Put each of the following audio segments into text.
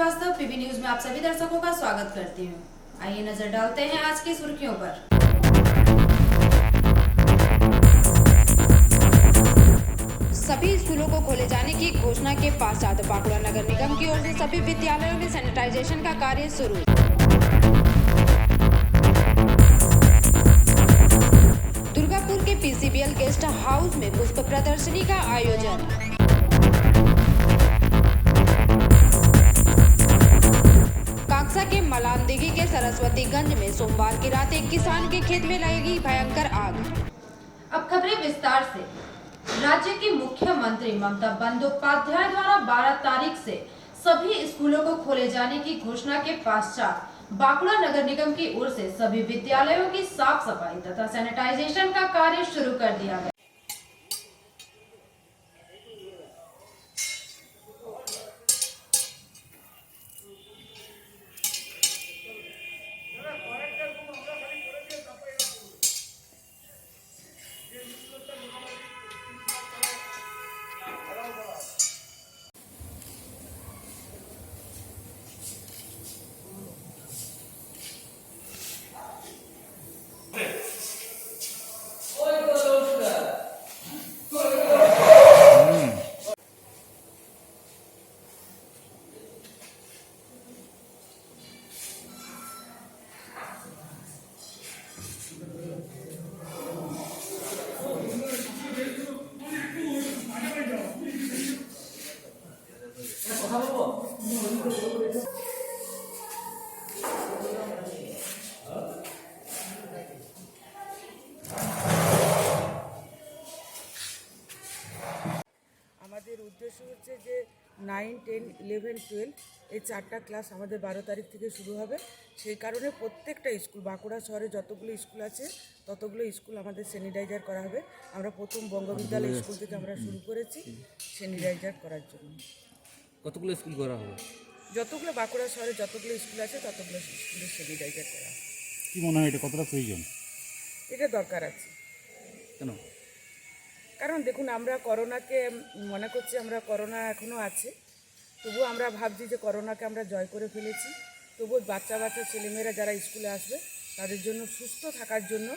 Srivastava PB news में आप सभी दर्शकों का स्वागत करती हूँ। आइए नजर डालते हैं आज की सुर्खियों पर। सभी स्कूलों को खोले जाने की घोषणा के पश्चात बांकुड़ा नगर निगम की ओर से सभी विद्यालयों में सैनिटाइजेशन का कार्य शुरू। दुर्गापुर के पीसीबीएल गेस्ट हाउस में पुष्प प्रदर्शनी का आयोजन। कांगसा के मलानदिघी के सरस्वतीगंज में सोमवार की रात एक किसान के खेत में लगेगी भयंकर आग। अब खबरें विस्तार से। राज्य की मुख्यमंत्री ममता बंदोपाध्याय द्वारा 12 तारीख से सभी स्कूलों को खोले जाने की घोषणा के पश्चात बांकुड़ा नगर निगम की ओर से सभी विद्यालयों की साफ सफाई तथा सैनिटाइजेशन का कार्य शुरू कर दिया गया। আমাদের উদ্দেশ্য হচ্ছে যে 9, 10, 11, 12 এই 4টা ক্লাস আমাদের 12 তারিখ থেকে শুরু হবে। সেই কারণে প্রত্যেকটা স্কুল বাঁকুড়া শহরে যতগুলো স্কুল আছে ততগুলো স্কুল আমাদের স্যানিটাইজার করা হবে। আমরা প্রথম বঙ্গবিদ্যালয় স্কুল থেকে আমরা শুরু করেছি স্যানিটাইজার করার জন্য। কতগুলো স্কুল করা হবে? যতগুলো বাঁকুড়া শহরে যতগুলো স্কুল আছে ততগুলো স্কুলে স্যানিটাইজার করা হবে। কি মনে হয় এটা কতটা প্রয়োজন? এটা দরকার আছে। কেন? কারণ দেখুন আমরা করোনাকে মনে করছি আমরা করোনা এখনও আছে, তবুও আমরা ভাবছি যে করোনাকে আমরা জয় করে ফেলেছি। তবুও বাচ্চা ছেলেমেয়েরা যারা স্কুলে আসবে তাদের জন্য সুস্থ থাকার জন্য,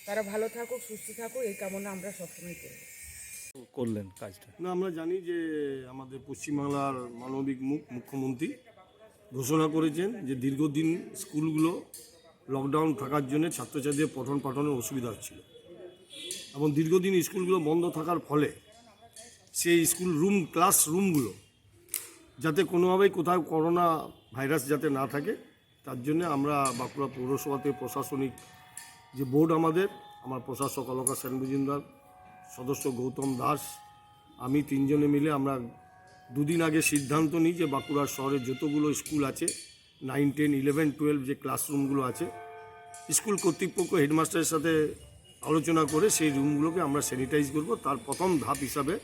তারা ভালো থাকুক সুস্থ থাকুক এই কামনা আমরা সবসময় করব। করলেন কাজটা না, আমরা জানি যে আমাদের পশ্চিমবাংলার মানবিক মুখ্যমন্ত্রী ঘোষণা করেছেন যে দীর্ঘদিন স্কুলগুলো লকডাউন থাকার জন্য ছাত্রছাত্রীদের পঠন পাঠনের অসুবিধা হচ্ছিল এবং দীর্ঘদিন স্কুলগুলো বন্ধ থাকার ফলে সেই ক্লাসরুমগুলো যাতে কোনোভাবেই কোথাও করোনা ভাইরাস যাতে না থাকে তার জন্য আমরা বাঁকুড়া পৌরসভাতে প্রশাসনিক যে বোর্ড আমার প্রশাসক অলকা সেন মজুমদার, সদস্য গৌতম দাস, আমি 3 জনে মিলে আমরা 2 দিন আগে সিদ্ধান্ত নিই যে বাঁকুড়া শহরে যতগুলো স্কুল আছে 9, 10, 11, 12 যে ক্লাসরুমগুলো আছে স্কুল কর্তৃপক্ষ হেডমাস্টারের সাথে আলোচনা করে সেই রুমগুলোকে আমরা স্যানিটাইজ করব। তার প্রথম ধাপ হিসাবে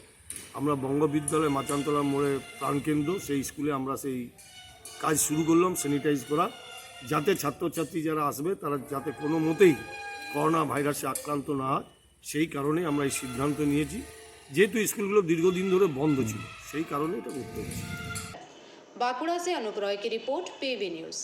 আমরা বঙ্গবিদ্যালয় মাচানতলা মোড়ে প্রাণকেন্দ্র সেই স্কুলে আমরা সেই কাজ শুরু করলাম স্যানিটাইজ করা, যাতে ছাত্রছাত্রী যারা আসবে তারা যাতে কোনো মতেই করোনা ভাইরাসে আক্রান্ত না হয়। সেই কারণে আমরা এই সিদ্ধান্ত নিয়েছি, যেহেতু স্কুলগুলো দীর্ঘদিন ধরে বন্ধ ছিল সেই কারণে এটা করতে হচ্ছে। बांकुड़ा से अनूप रॉय की रिपोर्ट पीबी न्यूज।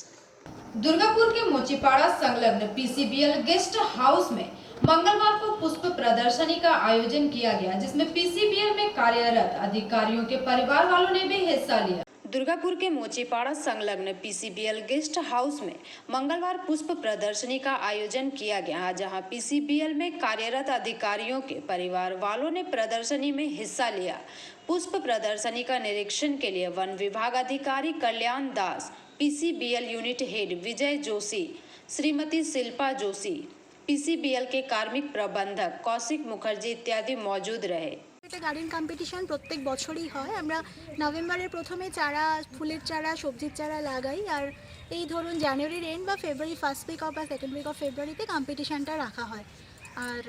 दुर्गापुर के मोचीपाड़ा संलग्न पीसीबीएल गेस्ट हाउस में मंगलवार को पुष्प प्रदर्शनी का आयोजन किया गया, जिसमें पीसीबीएल में कार्यरत अधिकारियों के परिवार वालों ने भी हिस्सा लिया। दुर्गापुर के मोचीपाड़ा संलग्न पीसीबीएल गेस्ट हाउस में मंगलवार पुष्प प्रदर्शनी का आयोजन किया गया, जहां पीसीबीएल में कार्यरत अधिकारियों के परिवार वालों ने प्रदर्शनी में हिस्सा लिया। पुष्प प्रदर्शनी का निरीक्षण के लिए वन विभाग अधिकारी कल्याण दास, पीसीबीएल यूनिट हेड विजय जोशी, श्रीमती शिल्पा जोशी, पीसीबीएल के कार्मिक प्रबंधक कौशिक मुखर्जी इत्यादि मौजूद रहे। এটা গার্ডেন কম্পিটিশন প্রত্যেক বছরই হয়। আমরা নভেম্বরের প্রথমে চারা, ফুলের চারা, সবজির চারা লাগাই, আর এই ধরুন জানুয়ারির এন্ড বা ফেব্রুয়ারি ফার্স্ট উইক বা সেকেন্ড উইক অফ ফেব্রুয়ারিতে কম্পিটিশনটা রাখা হয়। আর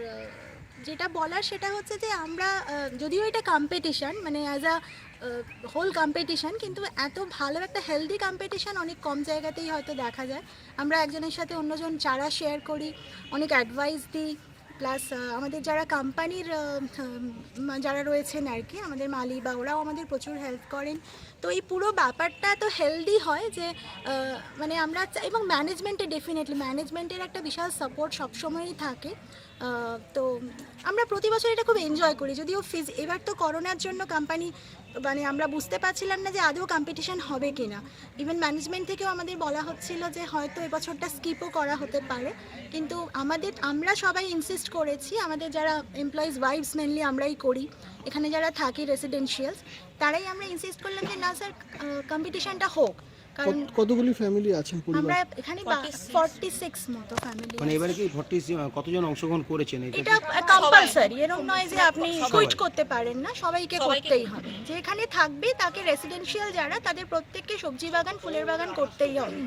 যেটা বলার সেটা হচ্ছে যে আমরা যদিও এটা কম্পিটিশন মানে অ্যাজ আ হোল কম্পিটিশন, কিন্তু এত ভালো একটা হেলদি কম্পিটিশন অনেক কম জায়গাতেই হয়তো দেখা যায়। আমরা একজনের সাথে অন্যজন চারা শেয়ার করি, অনেক অ্যাডভাইস দিই, প্লাস আমাদের যারা কোম্পানির যারা রয়েছেন আর কি, আমাদের মালি বা ওরাও আমাদের প্রচুর হেল্প করেন। তো এই পুরো ব্যাপারটা তো হেলদি হয় যে মানে আমরা এবং ম্যানেজমেন্টে ডেফিনেটলি ম্যানেজমেন্টের একটা বিশাল সাপোর্ট সবসময়ই থাকে। তো আমরা প্রতি বছর এটা খুব এনজয় করি, যদিও এবার তো করোনার জন্য কোম্পানি মানে আমরা বুঝতে পারছিলাম না যে আদৌ কম্পিটিশন হবে কি না। ইভেন ম্যানেজমেন্ট থেকেও আমাদের বলা হচ্ছিল যে হয়তো এবছরটা স্কিপও করা হতে পারে, কিন্তু আমরা সবাই ইনসিস্ট করেছি, আমাদের যারা এমপ্লয়িজ ওয়াইফস মেনলি আমরাই করি, এখানে যারা থাকি রেসিডেন্সিয়ালস তারাই আমরা ইনসিস্ট করলাম যে না স্যার কম্পিটিশনটা হোক, কারণ কতগুলি ফ্যামিলি আছেন পরিবার? আমরা এখানে 46 মতো ফ্যামিলি। মানে এবারে কি 40 কতজন অংশগ্রহণ করেছেন? এটা কম্পালসারি, এরকম নয় যে আপনি সুইচ করতে পারেন না, সবাইকে করতেই হবে। যে এখানে থাকবে তাকে রেসিডেন্সিয়াল যারা তাদের প্রত্যেককে সবজি বাগান ফুলের বাগান করতেই হবে।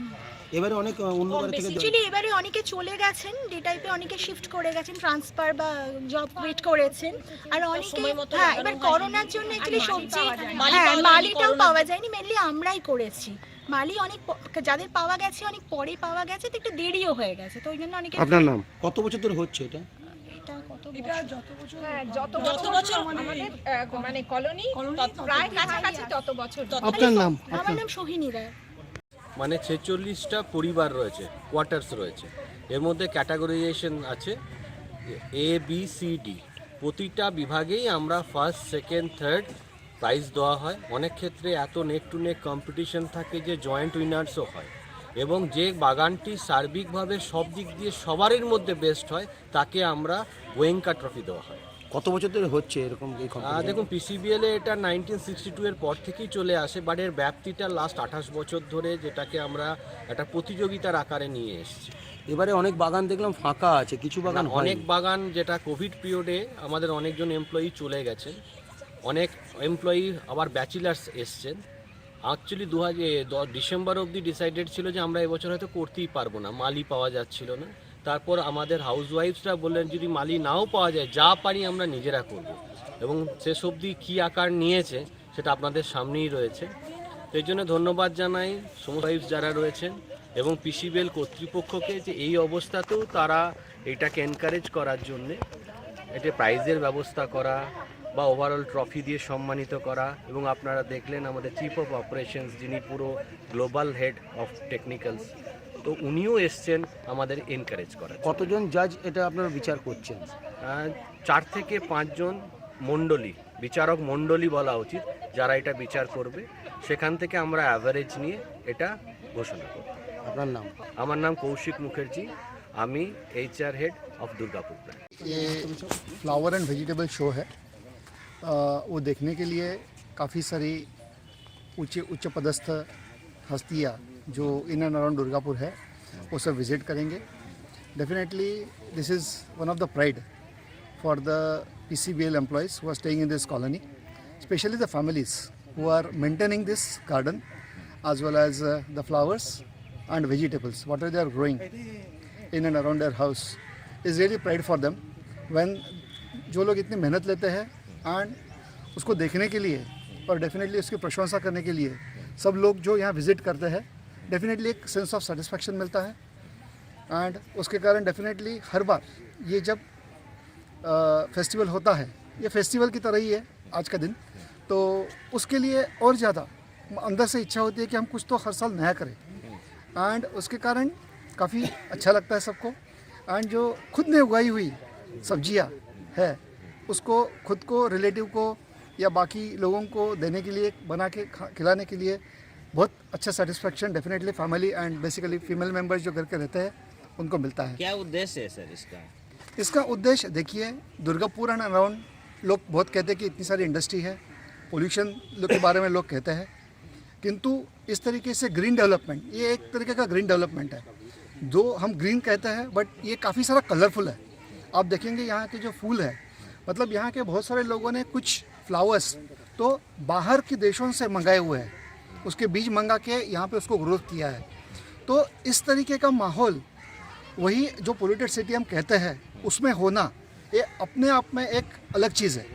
এবারে অনেক অন্যবার থেকে অ্যাকচুয়ালি এবারে অনেকে চলে গেছেন, ডি টাইপে অনেকে শিফট করে গেছেন, ট্রান্সফার বা জব কুইট করেছেন, আর অনেকে হ্যাঁ এবার করোনার জন্য অ্যাকচুয়ালি সবজি হ্যাঁ মালিটাও পাওয়া যায়নি, মেনলি আমরাই করেছি। মালি অনেক যাদের পাওয়া গেছে অনেক পরে পাওয়া গেছে, তো একটু দেরিও হয়ে গেছে, তো ওই জন্য অনেকে। আপনার নাম? কত বছর ধরে হচ্ছে এটা? যত বছর আমাদের মানে কলোনি প্রায় কাছাকাছি তত বছর। আপনার নাম? আমার নাম সোহিনী রায়। মানে 46টা পরিবার রয়েছে, কোয়ার্টার্স রয়েছে, এর মধ্যে ক্যাটাগরাইজেশন আছে এ বি সি ডি। প্রতিটা বিভাগেই আমরা ফার্স্ট সেকেন্ড থার্ড প্রাইজ দেওয়া হয়। অনেক ক্ষেত্রে এত নেক টু নেক কম্পিটিশন থাকে যে জয়েন্ট উইনার্সও হয়, এবং যে বাগানটি সার্বিকভাবে সব দিক দিয়ে সবারই মধ্যে বেস্ট হয় তাকে আমরা গোয়েঙ্কা ট্রফি দেওয়া হয়। কত বছর ধরে হচ্ছে এরকম এই competition? দেখুন পিসিবিএল এটা 1962 এর পর থেকেই চলে আসে, বাট এর ব্যাপ্তিটা লাস্ট 28 বছর ধরে, যেটাকে আমরা একটা প্রতিযোগিতার আকারে নিয়ে এসেছি। এবারে অনেক বাগান দেখলাম ফাঁকা আছে, কিছু বাগান অনেক বাগান, যেটা কোভিড পিরিয়ডে আমাদের অনেকজন এমপ্লয়ি চলে গেছেন, অনেক এমপ্লয়ি আবার ব্যাচেলার্স এসছেন। অ্যাকচুয়ালি ডিসেম্বর অবধি ডিসাইডেড ছিল যে আমরা এবছর হয়তো করতেই পারবো না, মালি পাওয়া যাচ্ছিল না। তারপর আমাদের হাউসওয়াইফসরা বললেন যদি মালি নাও পাওয়া যায় যা পারি আমরা নিজেরা করব, এবং শেষ অবধি কী আকার নিয়েছে সেটা আপনাদের সামনেই রয়েছে। তো এই জন্য ধন্যবাদ জানাই সমস্ত ওয়াইফস যারা রয়েছেন এবং পিসিবিএল কর্তৃপক্ষকে, যে এই অবস্থাতেও তারা এইটাকে এনকারেজ করার জন্যে এটা প্রাইজের ব্যবস্থা করা বা ওভারঅল ট্রফি দিয়ে সম্মানিত করা। এবং আপনারা দেখলেন আমাদের চিফ অফ অপারেশনস, যিনি পুরো গ্লোবাল হেড অফ টেকনিক্যালস, তো উনিও এসছেন আমাদের এনকারেজ করা। কতজন জাজ এটা আপনারা বিচার করছেন? 4 থেকে 5 জন মণ্ডলী, বিচারক মণ্ডলী বলা উচিত, যারা এটা বিচার করবে, সেখান থেকে আমরা অ্যাভারেজ নিয়ে এটা ঘোষণা করব। আপনার নাম? আমার নাম কৌশিক মুখার্জি, আমি HR হেড অফ দুর্গাপুর। ये फ्लावर एंड वेजिटेबल शो है। वो देखने के लिए काफ़ी सारी उच्च पदस्थ हस्तियाँ जो इन एंड अराउंड दुर्गापुर है वो सब विज़िट करेंगे। Definitely this is one of the pride for the PCBL employees who are staying in this colony, especially the families who are maintaining this garden as well as the flowers and vegetables, whatever they are growing in and around their house is really pride for them. When जो लोग इतनी मेहनत लेते हैं and उसको देखने के लिए और डेफिनेटली उसकी प्रशंसा करने के लिए सब लोग जो यहाँ विज़िट करते हैं, डेफिनेटली एक सेंस ऑफ सेटिस्फैक्शन मिलता है। एंड उसके कारण डेफिनेटली हर बार ये जब फेस्टिवल होता है, ये फेस्टिवल की तरह ही है आज का दिन, तो उसके लिए और ज़्यादा अंदर से इच्छा होती है कि हम कुछ तो हर साल नया करें। एंड उसके कारण काफ़ी अच्छा लगता है सबको। एंड जो खुद ने उगाई हुई सब्जियां है उसको खुद को, रिलेटिव को या बाकी लोगों को देने के लिए, बना के खिलाने के लिए बहुत अच्छा satisfaction definitely family and basically female members जो घर के रहते हैं उनको मिलता है। क्या उद्देश्य है सर इसका? इसका उद्देश्य देखिए, दुर्गापुर एंड अराउंड लोग बहुत कहते हैं कि इतनी सारी इंडस्ट्री है, पोल्यूशन के बारे में लोग कहते हैं, किंतु इस तरीके से ग्रीन डेवलपमेंट, ये एक तरीके का ग्रीन डेवलपमेंट है। जो हम ग्रीन कहते हैं बट ये काफ़ी सारा कलरफुल है। आप देखेंगे यहाँ के जो फूल है, मतलब यहाँ के बहुत सारे लोगों ने कुछ फ्लावर्स तो बाहर के देशों से मंगाए हुए हैं, उसके बीज मंगा के यहाँ पे उसको ग्रोथ किया है। तो इस तरीके का माहौल, वही जो पोल्यूटेड सिटी हम कहते हैं उसमें होना, ये अपने आप में एक अलग चीज़ है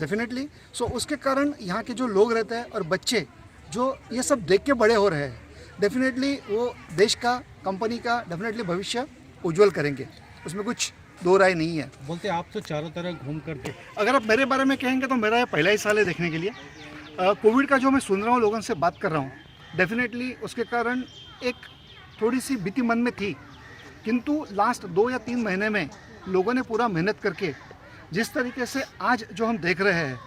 डेफिनेटली। सो उसके कारण यहाँ के जो लोग रहते हैं और बच्चे जो ये सब देख के बड़े हो रहे हैं, डेफिनेटली वो देश का, कंपनी का डेफिनेटली भविष्य उज्जवल करेंगे, उसमें कुछ दो राय नहीं है। बोलते आप तो चारों तरफ घूम करके अगर आप मेरे बारे में कहेंगे तो मेरा ये पहला ही साल है देखने के लिए। कोविड का जो मैं सुन रहा हूँ, लोगों से बात कर रहा हूँ, डेफिनेटली उसके कारण एक थोड़ी सी भीति मन में थी, किंतु लास्ट 2 या 3 महीने में लोगों ने पूरा मेहनत करके जिस तरीके से आज जो हम देख रहे हैं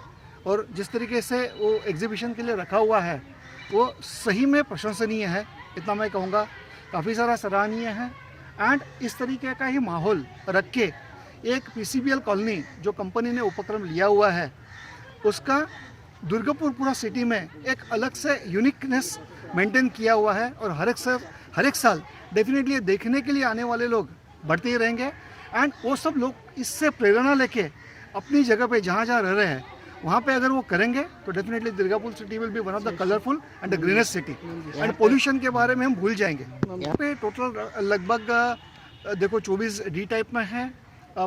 और जिस तरीके से वो एग्जीबिशन के लिए रखा हुआ है, वो सही में प्रशंसनीय है। इतना मैं कहूँगा, काफ़ी सारा सराहनीय है। एंड इस तरीके का ही माहौल रख के एक PCBL कॉलोनी जो कंपनी ने उपक्रम लिया हुआ है, उसका दुर्गापुर पूरा सिटी में एक अलग से यूनिकनेस मेंटेन किया हुआ है। और हर एक साल डेफिनेटली देखने के लिए आने वाले लोग बढ़ते ही रहेंगे। एंड वो सब लोग इससे प्रेरणा लेके अपनी जगह पे जहाँ जहाँ रह रहे हैं वहाँ पे अगर वो करेंगे तो definitely Durgapur city will be one of the colourful and the greenest city. And pollution के बारे में हम भूल जाएंगे। यहाँ पे टोटल लगभग देखो 24 D टाइप में है,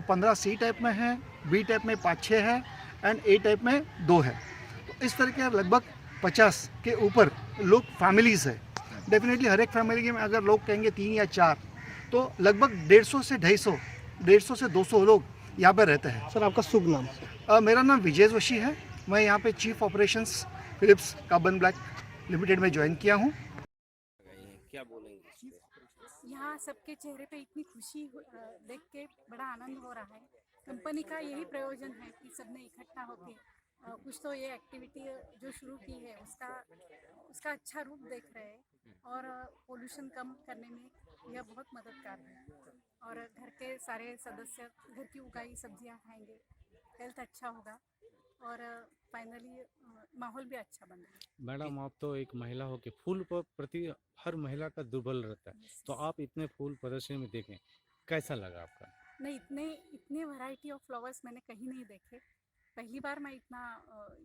15 C टाइप में है, B टाइप में 5-6 है एंड A टाइप में 2 है। तो इस तरह के लगभग 50 के ऊपर लोग फैमिलीज़ है। डेफिनेटली हर एक फैमिली में अगर लोग कहेंगे 3 या 4 तो लगभग 150 से 200 लोग यहाँ पे रहते हैं। सर आपका शुभ नाम? मेरा नाम विजय जोशी है। मैं यहाँ पे chief operations Phillips carbon black limited में ज्वाइन किया हूँ। क्या बोलेंगे? यहाँ सबके चेहरे पे इतनी खुशी देख के बड़ा आनंद हो रहा है। कंपनी का यही प्रयोजन है कि सबने इकट्ठा होके कुछ तो ये एक्टिविटी जो शुरू की है उसका अच्छा रूप देख रहे हैं और पोल्यूशन कम करने में यह बहुत मददगार है। और घर के सारे सदस्य घर की उगाई सब्जियां खाएंगे, हेल्थ अच्छा होगा और फाइनली माहौल भी अच्छा बन रहा है। मैडम, आप तो एक महिला हो के फूल पर प्रति हर महिला का दुर्बल रहता है, तो आप इतने फूल प्रदर्शनी में देखें, कैसा लगा आपका? नहीं, इतने वैरायटी ऑफ फ्लावर्स मैंने कहीं नहीं देखे। पहली बार मैं इतना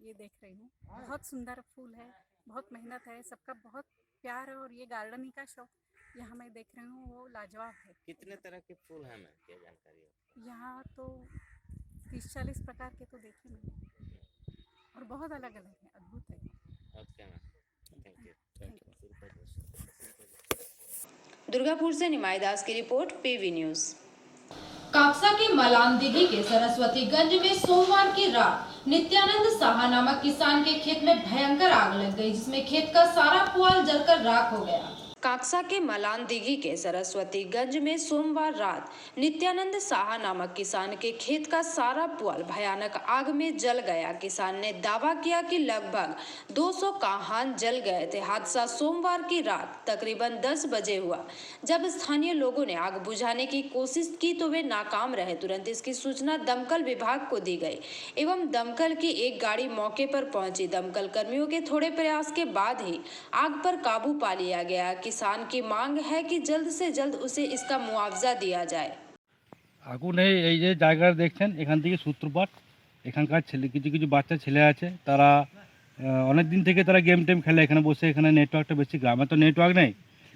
ये देख रही हूँ। बहुत सुंदर फूल है, बहुत मेहनत है, सबका बहुत प्यार है और ये गार्डनिंग का शौक यहाँ मैं देख रही हूँ वो लाजवाब है। कितने तरह के फूल हैं मैम, क्या जानकारी है? यहाँ तो 30-40 प्रकार के तो देखे मैंने और बहुत अलग अलग है, अद्भुत है। Okay ma'am, thank you. Durgapur से निमाई दास की रिपोर्ट, PV न्यूज। काकसा के मलान दिघी के सरस्वतीगंज में सोमवार की रात नित्यानंद साहा नामक किसान के खेत में भयंकर आग लग गई, जिसमें खेत का सारा पुआल जलकर राख हो गया। काकसा के मलान दिघी के सरस्वतीगंज में सोमवार रात नित्यानंद साहा नामक किसान के खेत का सारा पुआल भयानक आग में जल गया। किसान ने दावा किया कि लगभग 200 काहान जल गए थे। हादसा सोमवार की रात तकरीबन 10 बजे हुआ। जब स्थानीय लोगों ने आग बुझाने की कोशिश की तो वे नाकाम रहे। तुरंत इसकी सूचना दमकल विभाग को दी गई एवं दमकल की एक गाड़ी मौके पर पहुंची। दमकल कर्मियों के थोड़े प्रयास के बाद ही आग पर काबू पा लिया गया। किसान की मांग है कि जल्द से जल्द उसे इसका मुआवजा दिया जाए। আগুনে এই যে জায়গা দেখছেন, এখান থেকে সূত্রপাত। এখানকার কিছু বাচ্চা ছেলে আছে, তারা অনেক দিন থেকে তারা গেম টেম খেলে এখানে বসে। এখানে নেটওয়ার্কটা বেশি, গ্রামে তো নেটওয়ার্ক নেই,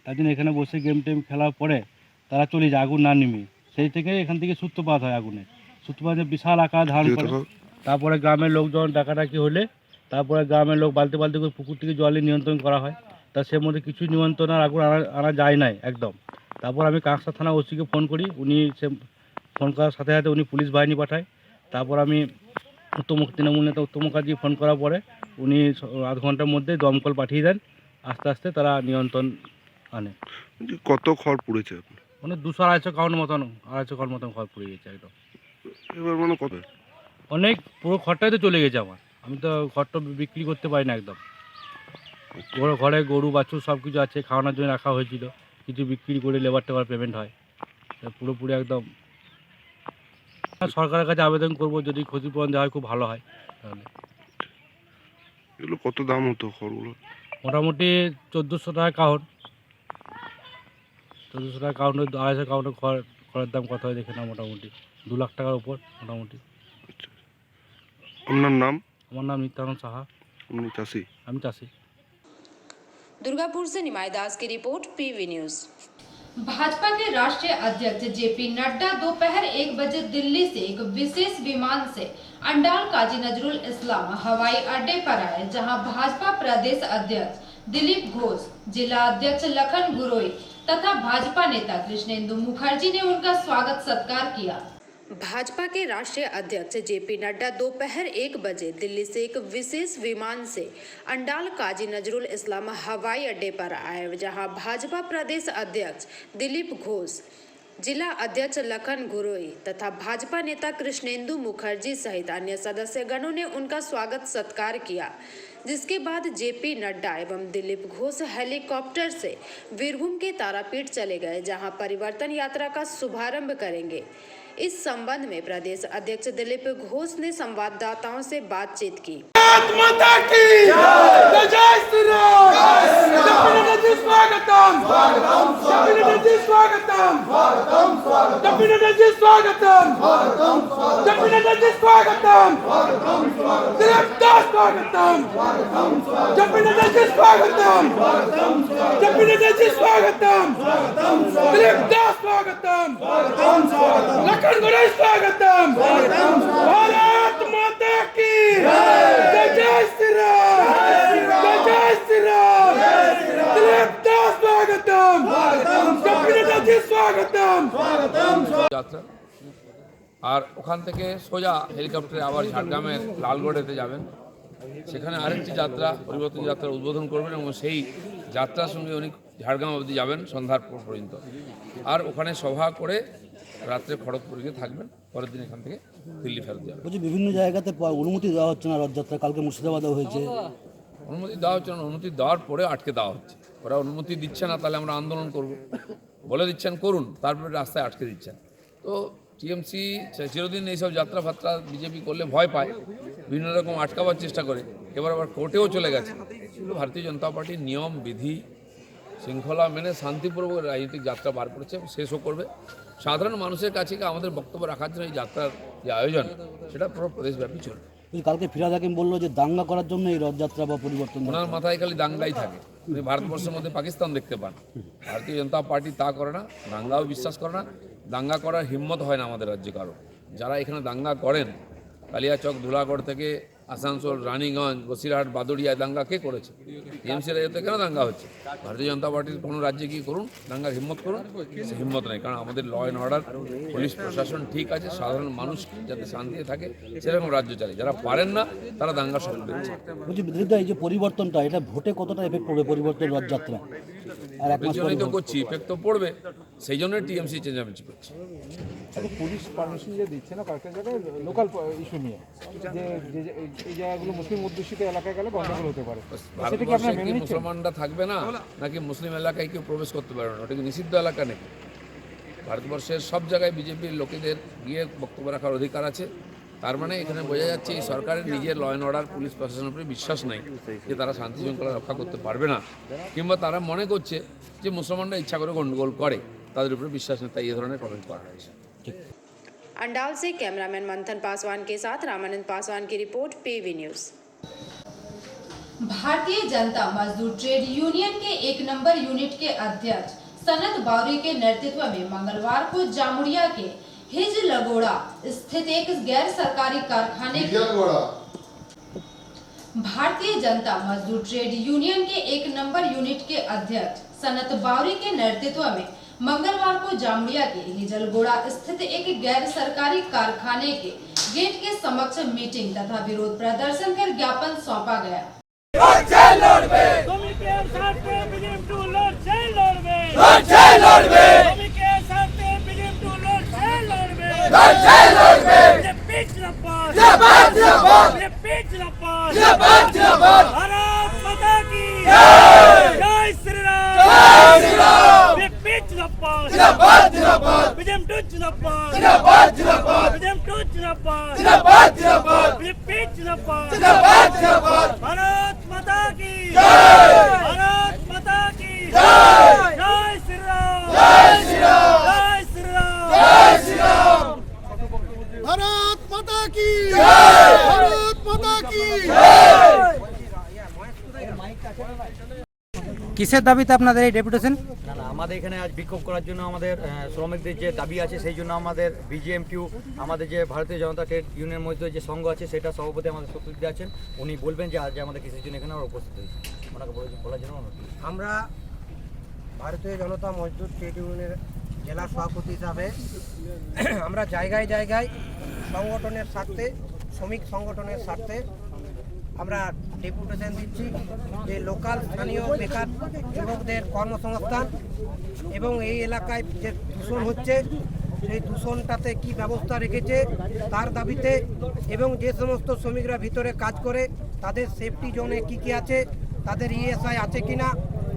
তার জন্য এখানে বসে গেম টেম খেলার পরে তারা চলে যায় আগুন না নিমিয়ে। সেই থেকে এখান থেকে সূত্রপাত হয় আগুনের। সূত্রপাতে বিশাল আকার ধারণ করে। তারপরে গ্রামের লোকজন ডাকাডাকি হলে তারপরে গ্রামের লোক বালতি বালতি করে পুকুর থেকে জলে নিয়ন্ত্রণ করা হয়। তা সে মধ্যে কিছু নিয়ন্ত্রণ আর আগুন আনা যায় নাই একদম। তারপর আমি কাকসা থানা ওসিকে ফোন করি, উনি সে ফোন করার সাথে সাথে উনি পুলিশ বাহিনী পাঠায়। তারপর আমি তৃণমূল নেতা উত্তম মুখার্জি ফোন করার পরে উনি আধ ঘন্টার মধ্যে দমকল পাঠিয়ে দেন। আস্তে আস্তে তারা নিয়ন্ত্রণ আনে। কত খড় পুড়েছে? মানে 200-250 কাউন্ট মতন, 250 কাউন্ট মতন খড় পুড়ে গেছে একদম। এবার মানে কত? অনেক, পুরো খড়টাই তো চলে গেছে আমার। আমি তো খড়টা বিক্রি করতে পারি না একদম। ঘরে গরু বাছুর সব কিছু আছে, খাওয়ানোর জন্য রাখা হয়েছিল, কিছু বিক্রি করে লেবার টেবার পেমেন্ট হয়। পুরোপুরি একদম সরকারের কাছে আবেদন করব, যদি ক্ষতিপূরণ দেওয়া হয় খুব ভালো হয়। তাহলে এগুলো কত দাম হতো খড়গুলো? মোটামুটি 1400 টাকা কাউন্ট। 1400 টাকা কাউন্টের 250 কাউন্টের খড়ের দাম কত হয় দেখে না, মোটামুটি 2 লাখ টাকার উপর মোটামুটি। আপনার নাম? আমার নাম নিত্যানন্দ সাহা। আপনি চাষি? আমি চাষি। दुर्गापुर से निमाई दास की रिपोर्ट, PV न्यूज। भाजपा के राष्ट्रीय अध्यक्ष JP नड्डा दोपहर 1 बजे दिल्ली से एक विशेष विमान से अंडाल काजी नजरुल इस्लाम हवाई अड्डे पर आए, जहां भाजपा प्रदेश अध्यक्ष दिलीप घोष, जिला अध्यक्ष लखन गुरोई तथा भाजपा नेता कृष्णेंदु मुखर्जी ने उनका स्वागत सत्कार किया। भाजपा के राष्ट्रीय अध्यक्ष जेपी नड्डा दोपहर 1 बजे दिल्ली से एक विशेष विमान से अंडाल काजी नजरुल इस्लाम हवाई अड्डे पर आए, जहां भाजपा प्रदेश अध्यक्ष दिलीप घोष, जिला अध्यक्ष लखन घुरोई तथा भाजपा नेता कृष्णेंदु मुखर्जी सहित अन्य सदस्यगणों ने उनका स्वागत सत्कार किया। जिसके बाद जेपी नड्डा एवं दिलीप घोष हेलीकॉप्टर से वीरभूम के तारापीठ चले गए, जहां परिवर्तन यात्रा का शुभारंभ करेंगे। इस संबंध में प्रदेश अध्यक्ष दिलीप घोष ने संवाददाताओं से बातचीत की। स्वागतम भारत माता की जय श्री राम, जय श्री राम, दिलीप दास स्वागतम, जय स्वागतम। যাত্রা আর ওখান থেকে সোজা হেলিকপ্টারে আবার ঝাড়গ্রামের লালগড়েতে যাবেন, সেখানে আরেকটি যাত্রা পরিবর্তন যাত্রা উদ্বোধন করবেন এবং সেই যাত্রার সঙ্গে উনি ঝাড়গ্রাম অবধি যাবেন সন্ধ্যার পর্যন্ত, আর ওখানে সভা করে রাত্রে খড়গপুরে গিয়ে থাকবেন, পরের দিন এখান থেকে দিল্লি ফেরত যাবেন। বলছি বিভিন্ন জায়গাতে অনুমতি দেওয়া হচ্ছে না রথযাত্রা, কালকে মুর্শিদাবাদেও হয়েছে। অনুমতি দেওয়া হচ্ছে না, অনুমতি দেওয়ার পরে আটকে দেওয়া হচ্ছে। ওরা অনুমতি দিচ্ছে না, তাহলে আমরা আন্দোলন করব, বলে দিচ্ছেন করুন, তারপরে রাস্তায় আটকে দিচ্ছেন। তো টিএমসি চিরদিন এইসব যাত্রা ফাত্রা বিজেপি করলে ভয় পায়, বিভিন্ন রকম আটকাবার চেষ্টা করে, এবার আবার কোর্টেও চলে গেছে। কিন্তু ভারতীয় জনতা পার্টির নিয়ম বিধি শৃঙ্খলা মেনে শান্তিপূর্বক রাজনৈতিক যাত্রা বার করেছে, শেষও করবে। সাধারণ মানুষের কাছে আমাদের বক্তব্য রাখার জন্য এই যাত্রার যে আয়োজন, সেটা পুরো প্রদেশব্যাপী চলবে। কালকে ফিরাদ হাকিম বললো যে দাঙ্গা করার জন্য এই রথযাত্রা বা পরিবর্তন, ওনার মাথায় খালি দাঙ্গাই থাকে। আপনি ভারতবর্ষের মধ্যে পাকিস্তান দেখতে পান, ভারতীয় জনতা পার্টি তা করে না, দাঙ্গাও বিশ্বাস করে না, দাঙ্গা করার হিম্মত হয় না আমাদের রাজ্যে কারো। যারা এখানে দাঙ্গা করেন, কালিয়াচক, ধুলাগড় থেকে আসানসোল, রানীগঞ্জ, বসিরহাট, বাদুড়িয়ায় দাঙ্গা কে করেছে? টিএমসি রাজ্যতে কেন দাঙ্গা হচ্ছে? ভারতীয় জনতা পার্টির কোনো রাজ্যে কি করুন, দাঙ্গার হিম্মত করুন, সে হিম্মত নেই। কারণ আমাদের ল অ্যান্ড অর্ডার, পুলিশ প্রশাসন ঠিক আছে, সাধারণ মানুষ যাতে শান্তিতে থাকে সেরকম রাজ্য চালে। যারা পারেন না তারা দাঙ্গা শুরু করেছে। বলছি বিরোধীরা এই যে পরিবর্তনটা, এটা ভোটে কতটা এফেক্ট পড়বে পরিবর্তন রথযাত্রা? আর এক মাস জন্যই তো করছি, ইফেক্ট তো পড়বে, সেই জন্যই টিএমসি চেঁচামেচি করছে। পুলিশ পারমিশন যে দিচ্ছে না কয়েকটা জায়গায় লোকাল ইস্যু নিয়ে, যে এই জায়গাগুলো মুসলিম অধ্যুষিত এলাকায় গেলে গন্ডগোল হতে পারে, ভারতবর্ষে কি মুসলমানরা থাকবে না, নাকি মুসলিম এলাকায় কেউ প্রবেশ করতে পারবে না? ওটা কি নিষিদ্ধ এলাকা নাকি? ভারতবর্ষের সব জায়গায় বিজেপির লোকেদের গিয়ে বক্তব্য রাখার অধিকার আছে। তার মানে এখানে বোঝা যাচ্ছে এই সরকারের নিজের ল অ্যান্ড অর্ডার, পুলিশ প্রশাসনের উপরে বিশ্বাস নাই যে তারা শান্তি শৃঙ্খলা রক্ষা করতে পারবে না, কিংবা তারা মনে করছে যে মুসলমানরা ইচ্ছা করে গন্ডগোল করে, তাদের উপরে বিশ্বাস নেই, তাই এই ধরনের কমেন্ট করা হয়েছে। अंडाल से कैमरामैन मंथन पासवान के साथ रामानंद पासवान की report, PV news. Bharatiya Janata मजदूर ट्रेड यूनियन के 1 नंबर यूनिट के अध्यक्ष सनत बावरी के नेतृत्व में मंगलवार को जामुड़िया के हिज लगोड़ा स्थित एक गैर सरकारी कारखाने भारतीय जनता मजदूर ट्रेड यूनियन के 1 नंबर यूनिट के अध्यक्ष सनत बावरी के नेतृत्व में मंगलवार को जामुड़िया के हिजलगोड़ा स्थित एक गैर सरकारी कारखाने के गेट के समक्ष मीटिंग तथा विरोध प्रदर्शन कर ज्ञापन सौंपा गया। भारत माता की भारत माता की जय श्री राम, जय श्री राम, जय श्री राम, जय श्री राम। भारत माता की भारत माता की কিসের দাবিতে আপনাদের এই ডেপুটেশন? না না, আমাদের এখানে আজ বিক্ষোভ করার জন্য আমাদের শ্রমিকদের যে দাবি আছে, সেই জন্য আমাদের বিজিএমটিউ, আমাদের যে ভারতীয় জনতা ট্রেড ইউনিয়নের মধ্যে যে সংঘ আছে, সেটা সভাপতি আমাদের সত্যজিৎ আছেন, উনি বলবেন যে আজ আমাদের কিসের জন্য এখানে আমরা উপস্থিত হয়েছি, ওনাকে বলার জন্য অনুরোধ। আমরা ভারতীয় জনতা মজদুর ট্রেড ইউনিয়নের জেলা সভাপতি হিসাবে আমরা জায়গায় জায়গায় সংগঠনের স্বার্থে, শ্রমিক সংগঠনের স্বার্থে আমরা ডেপুটেশন দিচ্ছি যে লোকাল স্থানীয় বেকার যুবকদের কর্মসংস্থান এবং এই এলাকায় যে দূষণ হচ্ছে সেই দূষণটাতে কি ব্যবস্থা রেখেছে তার দাবিতে, এবং যে সমস্ত শ্রমিকরা ভিতরে কাজ করে তাদের সেফটি জোনে কি কি আছে, তাদের ইএসআই আছে কিনা,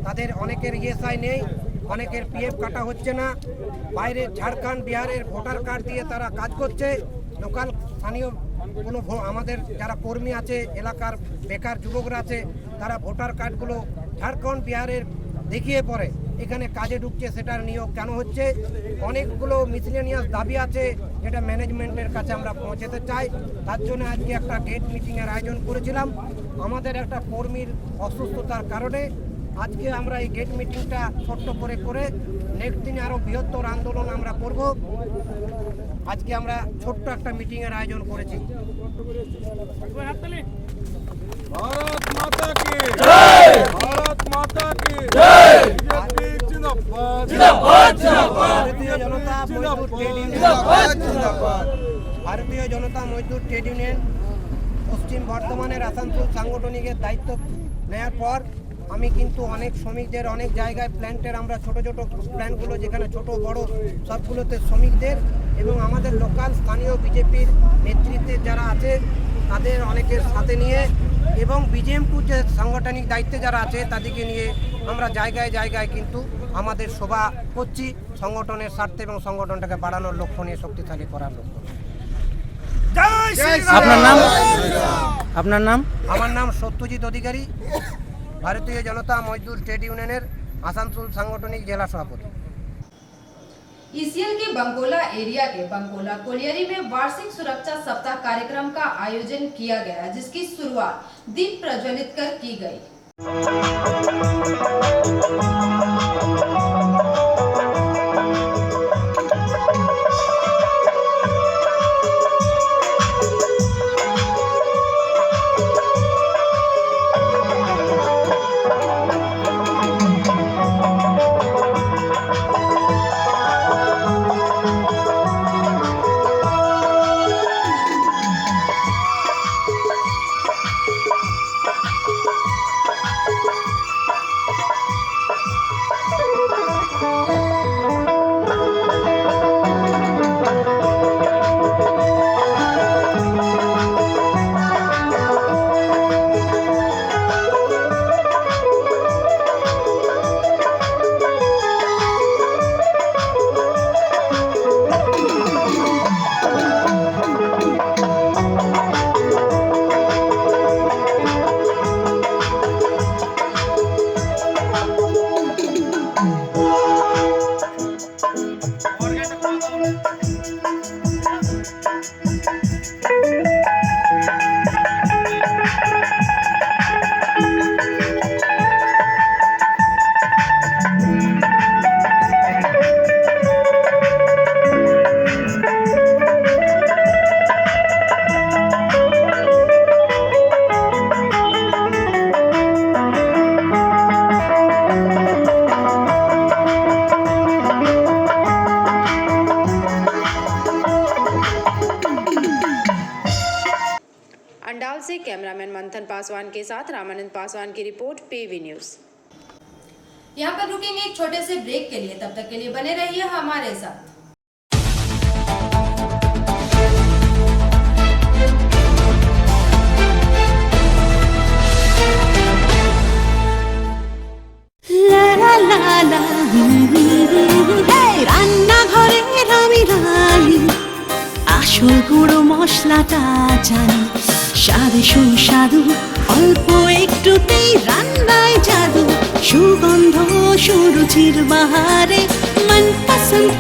তাদের অনেকের ইএসআই নেই, অনেকের পিএফ কাটা হচ্ছে না, বাইরে ঝাড়খণ্ড বিহারের ভোটার কার্ড দিয়ে তারা কাজ করছে। লোকাল স্থানীয় কোনো আমাদের যারা কর্মী আছে, এলাকার বেকার যুবকরা আছে, তারা ভোটার কার্ডগুলো ঝাড়খণ্ড বিহারের দেখিয়ে পরে এখানে কাজে ঢুকছে, সেটার নিয়োগ কেন হচ্ছে? অনেকগুলো মিসলেনিয়াস দাবি আছে যেটা ম্যানেজমেন্টের কাছে আমরা পৌঁছাতে চাই। তার জন্য আজকে একটা গেট মিটিংয়ের আয়োজন করেছিলাম। আমাদের একটা কর্মীর অসুস্থতার কারণে আজকে আমরা এই গেট মিটিংটা ছোট্ট করে নেক্সট দিনে আরও বৃহত্তর আন্দোলন আমরা করব। আজকে আমরা ছোট্ট একটা মিটিংয়ের আয়োজন করেছি। भारत माता की जय, भारत माता की जय, बीजेपी जिंदाबाद जिंदाबाद जिंदाबाद, भारतीय जनता मजदूर ट्रेड यूनियन जिंदाबाद जिंदाबाद, ভারতীয় জনতা মজদুর ট্রেড ইউনিয়ন পশ্চিম বর্ধমানের আসানসোল সাংগঠনিকের দায়িত্ব নেওয়ার পর আমি কিন্তু অনেক শ্রমিকদের অনেক জায়গায় প্ল্যান্টের আমরা ছোট প্ল্যান্টগুলো যেখানে ছোট বড় সবগুলোতে শ্রমিকদের এবং আমাদের লোকাল স্থানীয় বিজেপির নেতৃত্বে যারা আছে তাদের অনেকের সাথে নিয়ে এবং বিজেএমপুর যে সাংগঠনিক দায়িত্বে যারা আছে তাদেরকে নিয়ে আমরা জায়গায় জায়গায় কিন্তু আমাদের সভা করছি সংগঠনের স্বার্থে এবং সংগঠনটাকে বাড়ানোর লক্ষ্য নিয়ে, শক্তিশালী করার লক্ষ্য। আপনার নাম? আপনার নাম? আমার নাম সত্যজিৎ অধিকারী, भारतीय जनता मजदूर ट्रेड यूनियन आसानसोल सांगठनिक जिला सभापति। ईसीएल के बंकोला एरिया के बंकोला कोलियरी में वार्षिक सुरक्षा सप्ताह कार्यक्रम का आयोजन किया गया, जिसकी शुरुआत दीप प्रज्वलित कर की गई। अंडाल से कैमरामैन मंथन पासवान के साथ रामानंद पासवान की रिपोर्ट पीवी न्यूज। यहाँ पर रुकेंगे एक छोटे से ब्रेक के लिए, तब तक के लिए बने रहिए हमारे साथ। রান্নাঘরের আমি রানী, আসল গুঁড়ো মশলাটা জানি, স্বাদে সুস্বাদু অল্প একটুতেই রান্নায় জাদু, সুগন্ধ সুরুচির বাহারে মনপসন্দ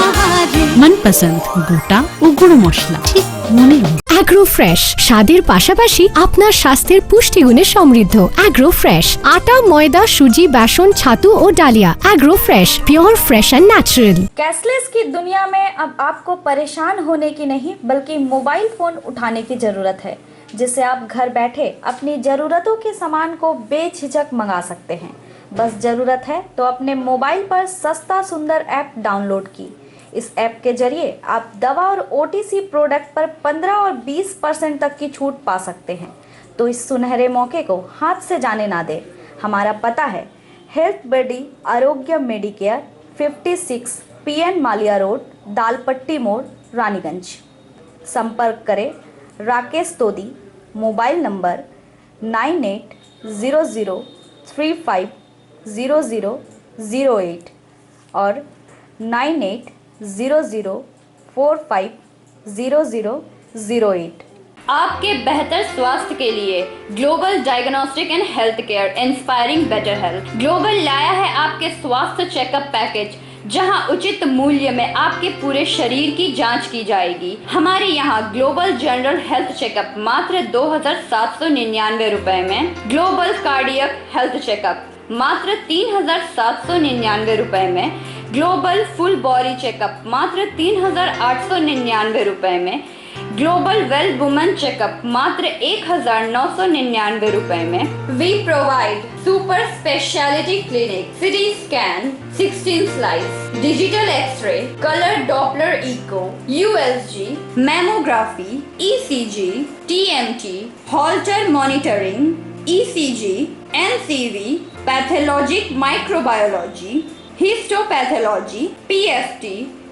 আহারে মনপসন্দ গোটা ও গুঁড়ো মশলা ঠিক মনে। অ্যাগ্রো ফ্রেশ স্বাদের পাশাপাশি আপনার স্বাস্থ্যের পুষ্টিগুণে সমৃদ্ধ। অ্যাগ্রো ফ্রেশ আটা, ময়দা, সুজি, বেসন, ছাতু ও ডালিয়া। Agro fresh pure fresh and natural. Cashless की दुनिया में अब आपको परेशान होने की नहीं बल्कि मोबाइल फोन उठाने की जरूरत है, जिससे आप घर बैठे अपनी जरूरतों के सामान को बेझिझक मंगा सकते हैं। बस ज़रूरत है तो अपने मोबाइल पर सस्ता सुंदर ऐप डाउनलोड की। इस ऐप के जरिए आप दवा और OTC प्रोडक्ट पर 15 और 20% तक की छूट पा सकते हैं। तो इस सुनहरे मौके को हाथ से जाने ना दें। हमारा पता है हेल्थ बडी आरोग्य मेडिकेयर 56 PN मालिया रोड, दालपट्टी मोड़, रानीगंज। संपर्क करें राकेश तोदी, मोबाइल नंबर 9800350008 और 9800450008। आपके बेहतर स्वास्थ्य के लिए global diagnostic and health care inspiring better health global लाया है आपके स्वास्थ्य चेकअप पैकेज, जहां उचित मूल्य में आपके पूरे शरीर की जांच की जाएगी। हमारे यहां ग्लोबल जनरल हेल्थ चेकअप मात्र 2799 रुपए में, ग्लोबल कार्डियक हेल्थ चेकअप मात्र 3799 रुपए में, ग्लोबल फुल बॉडी चेकअप मात्र 3899 रुपए में, ग्लोबल वेल वुमेन चेकअप मात्र 1999 रुपए में। We provide super speciality clinic, CT scan, 16 slice, digital x-ray, colour doppler echo, USG, mammography, ECG, TMT, holter monitoring, ECG, NCV, pathologic microbiology, histopathology, PFT,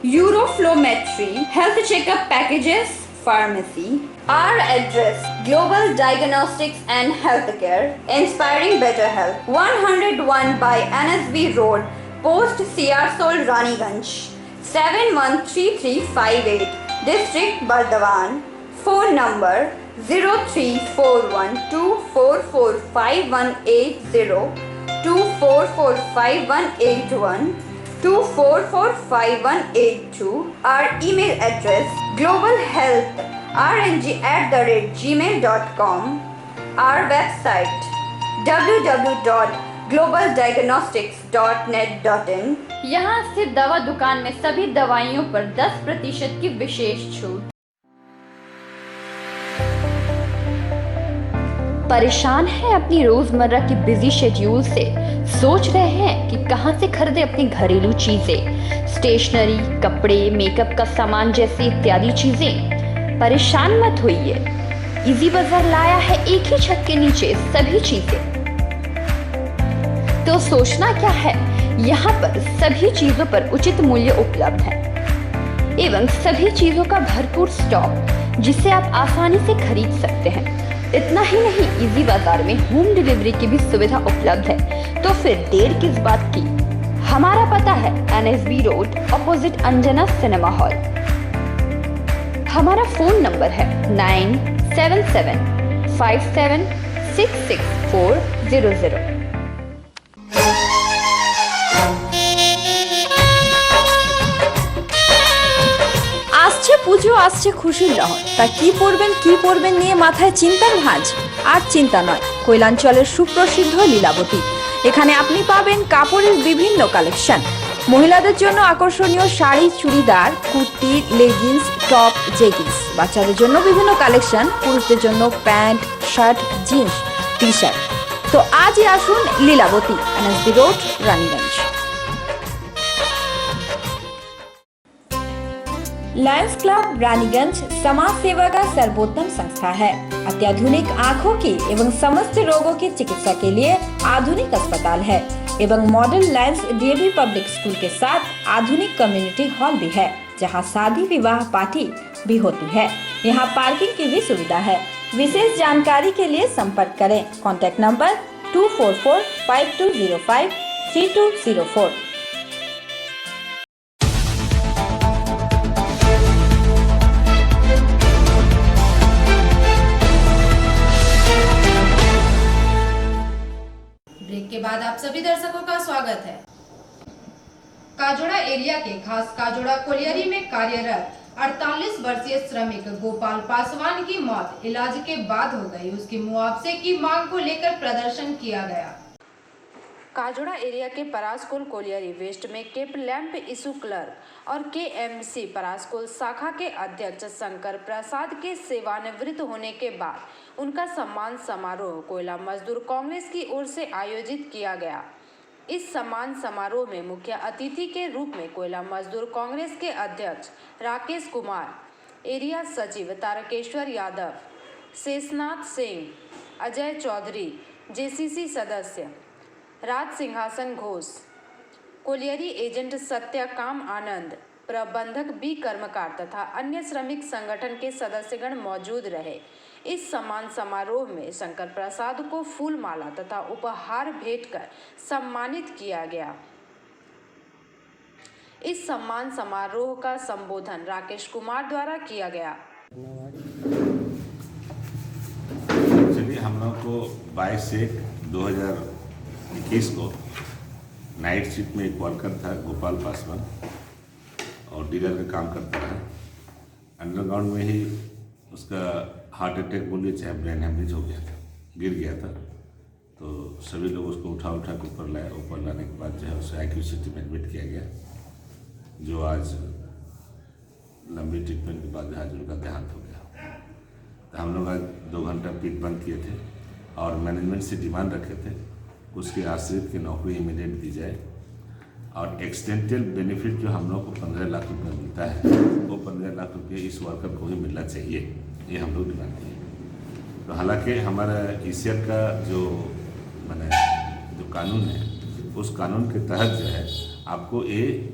uroflowmetry, health checkup packages, pharmacy. Our address: Global Diagnostics and Healthcare, inspiring better health. 101 by NSB Road, Post Siarsol, Raniganj. 713358, District Bardhaman. Phone number 0341244580, 244581, 244582. Our email address: globalhealthrng@gmail.com. Our website: www.globaldiagnostics.net.in. यहाँ स्थित दवा दुकान में सभी दवाइयों पर 10% की विशेष छूट। परेशान है अपनी रोजमर्रा की बिजी शेड्यूल से? सोच रहे हैं कि कहां से खरीदें अपनी घरेलू चीजें, स्टेशनरी, कपड़े, मेकअप का सामान जैसे इत्यादि चीजें? परेशान मत होइए, इजी बाजार लाया है एक ही छत के नीचे सभी चीजें। तो सोचना क्या है, यहाँ पर सभी चीजों पर उचित मूल्य उपलब्ध है एवं सभी चीजों का भरपूर स्टॉक, जिसे आप आसानी से खरीद सकते हैं। इतना ही नहीं, इजी बाजार में होम डिलीवरी की भी सुविधा उपलब्ध है। तो फिर देर किस बात की? हमारा पता है NSB road, opposite Anjana cinema hall. हमारा फोन नंबर है 9775766400। আসছে পুজো, আসছে খুশির লহর, তা কি পরবেন নিয়ে মাথায় চিন্তার ভাঁজ। আর চিন্তা নয়, কৈলাঞ্চলের সুপ্রসিদ্ধ লীলাবতী। এখানে আপনি পাবেন কাপড়ের বিভিন্ন কালেকশন, মহিলাদের জন্য আকর্ষণীয় sari, churidar, kurti, leggings, top, jeggings, বাচ্চাদের জন্য বিভিন্ন কালেকশন, পুরুষদের জন্য প্যান্ট, শার্ট, জিন্স, টি-শার্ট। তো আজই আসুন Lilabati, NSB road, Raniganj. Lions club Raniganj समाज सेवा का सर्वोत्तम संस्था है। अत्याधुनिक आँखों की एवं समस्त रोगों की चिकित्सा के लिए आधुनिक अस्पताल है एवं model Lions DAV public school के साथ आधुनिक कम्युनिटी हॉल भी है, जहां शादी विवाह पार्टी भी होती है। यहां पार्किंग की भी सुविधा है। विशेष जानकारी के लिए संपर्क करें। Contact number 24452053204। के बाद आप सभी दर्शकों का स्वागत है। काजोड़ा एरिया के खास काजोड़ा कोलियरी में कार्यरत 48 वर्षीय श्रमिक गोपाल पासवान की मौत इलाज के बाद हो गई। उसके मुआवजे की मांग को लेकर प्रदर्शन किया गया। काजोड़ा एरिया के परासकोल कोलियरी वेस्ट में केप लैंप इशू क्लर्क और KMC परासकोल शाखा के अध्यक्ष शंकर प्रसाद के सेवानिवृत्त होने के बाद उनका सम्मान समारोह कोयला मजदूर कांग्रेस की ओर से आयोजित किया गया। इस सम्मान समारोह में मुख्य अतिथि के रूप में कोयला मजदूर कांग्रेस के अध्यक्ष राकेश कुमार, एरिया सचिव तारकेश्वर यादव, शेषनाथ सिंह, अजय चौधरी, जेसीसी सदस्य राज सिंहासन घोष, कोलियरी एजेंट सत्यकाम आनंद, प्रबंधक बी कर्मकार तथा अन्य श्रमिक संगठन के सदस्यगण मौजूद रहे। इस सम्मान समारोह में शंकर प्रसाद को फूल माला तथा उपहार भेंट कर सम्मानित किया गया। इस सम्मान समारोह का संबोधन राकेश कुमार द्वारा किया गया। चलिए, हम लोग को 22/1/2021 को नाइट शिफ्ट में एक वर्कर था गोपाल पासवान और डीलर का काम करता है। अंडरग्राउंड में ही उसका हार्ट अटैक बोलिए चाहे ब्रेन हेमरेज हो गया था, गिर गया था। तो सभी लोग उसको उठा के ऊपर लाए। ऊपर लाने के बाद जो है उसे IQ सिटी में एडमिट किया गया, जो आज लंबी ट्रीटमेंट के बाद आज उनका देहांत हो गया। तो हम लोग आज 2 घंटा पीठ बंद किए थे और मैनेजमेंट से डिमांड रखे थे उसके आश्रित की नौकरी इमीडिएट दी जाए और एक्सटेंडेड बेनिफिट जो हम लोग को 15 लाख रुपये मिलता है वो 15 लाख रुपये इस वर्कर को ही मिलना चाहिए, ये हम लोग डिमांड किए। तो हालांकि हमारा ECL का जो कानून है उस कानून के तहत जो है आपको ये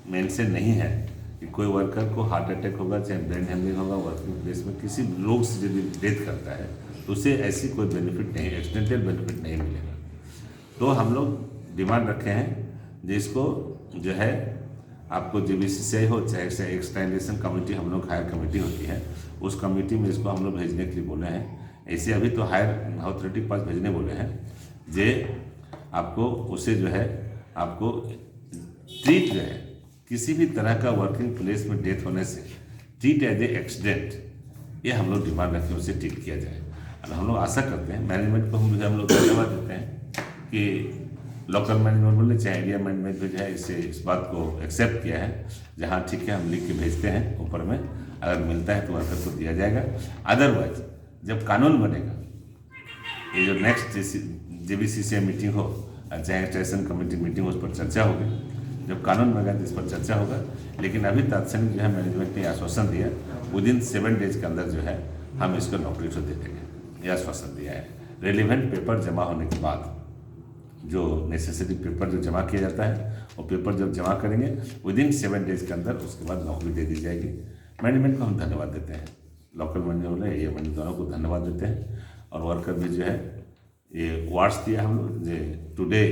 मेंशन नहीं है कि कोई वर्कर को हार्ट अटैक होगा चाहे ब्रेन हेमरेज होगा, वर्किंग प्लेस में किसी रोग से यदि डेथ करता है तो उसे ऐसी कोई बेनिफिट नहीं, एक्सटेंडेड बेनिफिट नहीं मिलेगा। तो हम लोग डिमांड रखे हैं जिसको जो है आपको JBCCI हो चाहे एक्सटेंडेशन कमेटी, हम लोग हायर कमेटी होती है, उस कमेटी में इसको हम लोग भेजने के लिए बोले हैं। ऐसे अभी तो हायर अथॉरिटी के पास भेजने बोले हैं जे आपको उसे जो है आपको ट्रीट जो है किसी भी तरह का वर्किंग प्लेस में डेथ होने से ट्रीट एज ए एक्सीडेंट, ये हम लोग डिमांड रखें उसे ट्रीट किया जाए। और हम लोग आशा करते हैं मैनेजमेंट को हम लोग धन्यवाद देते हैं कि लोकल मैनेजमेंट बोले चाहे एरिया मैनेजमेंट जो है इस बात को एक्सेप्ट किया है। जहाँ ठीक है हम लिख के भेजते हैं ऊपर में, अगर मिलता है तो वर्कर को दिया जाएगा। अदरवाइज जब कानून बनेगा, ये जो नेक्स्ट JBCCI मीटिंग हो चाहे स्टेशन कमेटी मीटिंग हो उस पर चर्चा होगी। जब कानून बनेगा तो इस पर चर्चा होगा। लेकिन अभी तात्कालिक जो है मैनेजमेंट ने आश्वासन दिया विदिन 7 डेज के अंदर जो है हम इसको नौकरी से दे देंगे, यह आश्वासन दिया है। रेलिवेंट पेपर जमा होने के बाद जो नेसेसरी पेपर जो जमा किया जाता है वो पेपर जब जमा करेंगे विदिन 7 डेज के अंदर उसके बाद नौकरी दे दी जाएगी। मैनेजमेंट को हम धन्यवाद देते हैं, लोकल मैनेजमेंट एरिया मैनेजमेंट दोनों को धन्यवाद देते हैं। और वर्कर भी जो है ये वार्ड्स दिया हम लोग जो टुडे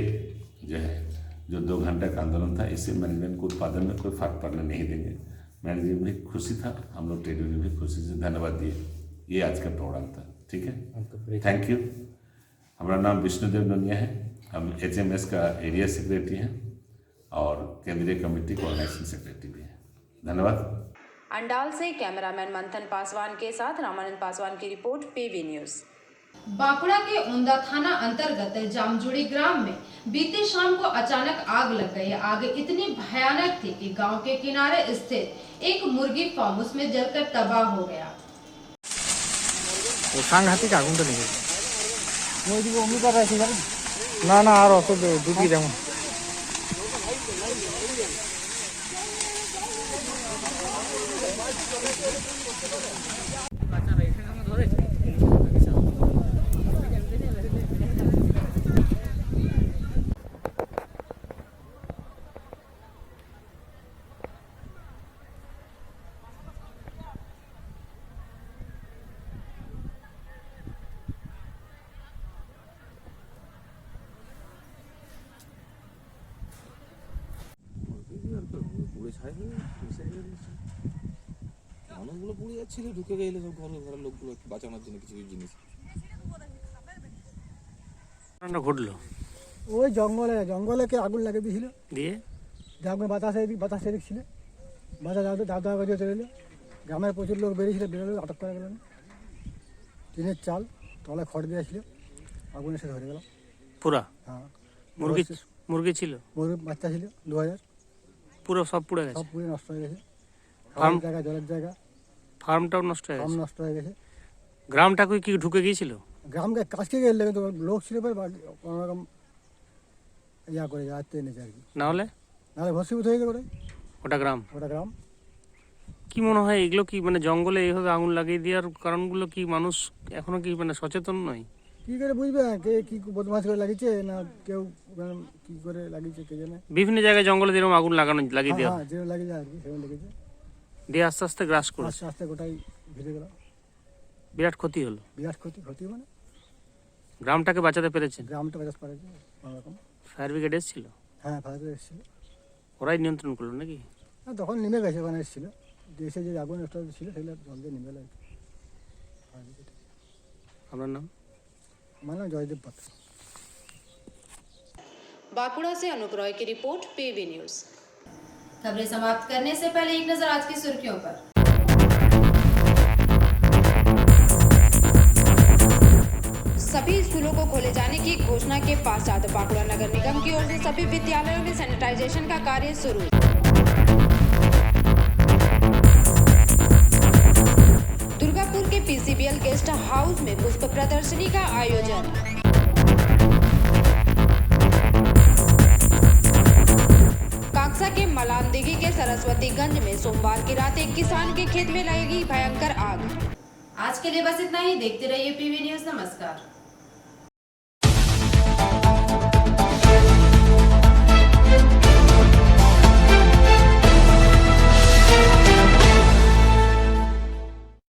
जो है जो 2 घंटे का आंदोलन था, इससे मैनेजमेंट को उत्पादन में कोई फर्क पड़ने नहीं देंगे। मैनेजमेंट भी खुशी था, हम लोग ट्रेड यूनियन भी खुशी से धन्यवाद दिए। ये आज का प्रोग्राम था, ठीक है, थैंक यू। हमारा नाम विष्णुदेव नोनिया है, हम HMS का एरिया सेक्रेटरी हैं और केंद्रीय कमेटी कोऑर्डिनेशन सेक्रेटरी भी हैं। धन्यवाद। अंडाल से कैमरामैन मंथन पासवान के साथ रामानंद पासवान की रिपोर्ट, PV न्यूज़। बांकुड़ा के ओंदा थाना अंतर्गत जामजुड़ी ग्राम में बीती शाम को अचानक आग लग गई। आग इतनी भयानक थी कि गांव के किनारे स्थित एक मुर्गी फार्म उसमें जलकर तबाह हो गया। সাংঘাতিক আগুনটা লেগেছে ওইদিকে অমিতার আছে না না আর অত দুটি যেমন মানুষগুলো পুড়ে যাচ্ছিল, ঢুকে গেলে সব ঘরের লোকগুলো বাঁচানোর জন্য কিছু জিনিস ঘটলো। ওই জঙ্গলে কে আগুন লাগিয়ে দিয়েছিল, দিয়ে গ্রামে বাতাস ছিল, বাতাস দাদা করে চলে এলো। গ্রামের প্রচুর লোক বেরিয়েছিল, বেরোলো, আটক করা গেল না। টিনের চাল তলায় খড় দিয়েছিল, আগুন এসে ধরে গেল পুরা। হ্যাঁ, মুরগি ছিল, মুরগির বাচ্চা ছিল 2000, পুরো সব পুড়ে গেছে, সব পুরো নষ্ট হয়ে গেছে। ফার্ম জায়গা, জলের জায়গা, ফার্মটাও নষ্ট হয়ে ফার্ম গেছে। নষ্ট হয়ে গেছে। গ্রামটা কি ঢুকে গিয়েছিল? গ্রামকে কাছকে গেলে কিন্তু লোক ছিল, কোনোরকম ইয়া করে যায় আত্মীয় নিচে আর কি, নাহলে নাহলে ভস্মীভূত হয়ে গেল ওটা গ্রাম। ওটা গ্রাম। কি মনে হয় এগুলো কি মানে জঙ্গলে এইভাবে আগুন লাগিয়ে দেওয়ার কারণগুলো কি মানুষ এখনো কি মানে সচেতন নয়? কী করে বুঝবে কে কী বদমাশ করে লাগিয়েছে না কেউ কী করে লাগিয়েছে কে জানে। বিভিন্ন জায়গায় জঙ্গলে যেরকম আগুন লাগিয়ে দেওয়া হ্যাঁ যেরকম লাগিয়েছে আর কি সেরকম লেগেছে, দিয়ে আস্তে আস্তে গ্রাস করে আস্তে আস্তে গোটাই ভিজে গেল। বিরাট ক্ষতি হলো। বিরাট ক্ষতি মানে গ্রামটাকে বাঁচাতে পেরেছেন? গ্রামটা বাঁচাতে পারেছে কোনোরকম। ফায়ার ব্রিগেড এসেছিল? হ্যাঁ ফায়ার ব্রিগেড এসেছিল, ওরাই নিয়ন্ত্রণ করলো নাকি? হ্যাঁ তখন নেমে গেছে, ওখানে এসেছিল দেশে যে আগুন একটা ছিল সেগুলো জল দিয়ে নেমে গেল আর কি। আপনার নাম? আমার নাম জয়দেব পাত্র। बांकुड़ा से अनूप रॉय की रिपोर्ट पीवी न्यूज। खबरें समाप्त करने से पहले एक नजर आज की सुर्खियों पर। सभी स्कूलों को खोले जाने की घोषणा के पश्चात बांकुड़ा नगर निगम की ओर से सभी विद्यालयों में सैनिटाइजेशन का कार्य शुरू। दुर्गापुर के पीसीबीएल गेस्ट हाउस में पुष्प प्रदर्शनी का आयोजन। कांगसा के मलानदिघी के सरस्वतीगंज में सोमवार की रात एक किसान के खेत में लगेगी भयंकर आग। आज के लिए बस इतना ही। देखते रहिए पीवी न्यूज। नमस्कार।